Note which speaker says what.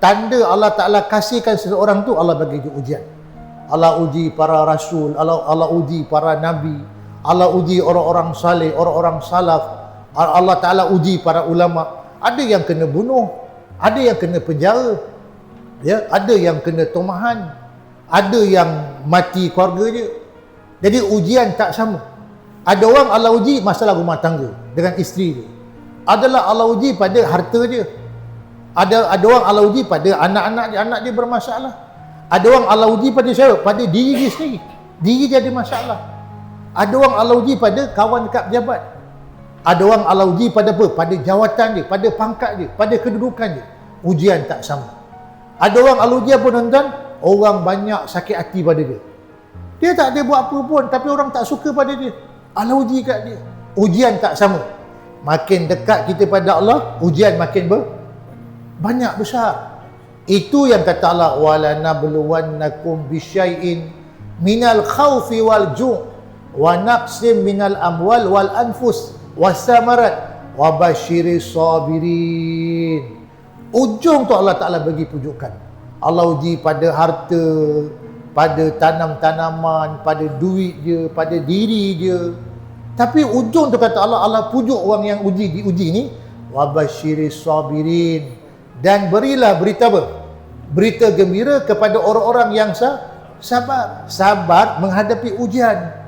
Speaker 1: Tanda Allah Ta'ala kasihkan seseorang tu, Allah bagi dia ujian. Allah uji para rasul, Allah uji para nabi, Allah uji orang-orang saleh, orang-orang salaf, Allah Ta'ala uji para ulama. Ada yang kena bunuh, ada yang kena penjara, ya, ada yang kena tomahan, ada yang mati keluarga dia. Jadi ujian tak sama. Ada orang Allah uji masalah rumah tangga dengan isteri dia. Adalah Allah uji pada harta dia. Ada orang Allah uji pada anak dia bermasalah. Ada orang Allah uji pada siapa? Pada diri dia sendiri. Diri dia ada masalah. Ada orang Allah uji pada kawan dekat pejabat. Ada orang Allah uji pada apa? Pada jawatan dia, pada pangkat dia, pada kedudukan dia. Ujian tak sama. Ada orang Allah uji apa tuan-tuan? Orang banyak sakit hati pada dia. Dia tak ada buat apa pun, tapi orang tak suka pada dia. Allah uji kat dia. Ujian tak sama. Makin dekat kita pada Allah, ujian makin banyak besar. Itu yang kata Allah, wala nabluwannakum bisyai'in minal khawfi wal ju' wa naqsim minal amwal wal anfus wasamarat wa basyiris sabirin. Ujung tu Allah Ta'ala bagi pujukan. Allah uji pada harta, pada tanam-tanaman, pada duit dia, pada diri dia. Tapi ujung tu kata Allah, Allah pujuk orang yang diuji ni, wa basyiris sabirin. Dan berilah berita apa? Berita gembira kepada orang-orang yang sabar. Sabar menghadapi ujian.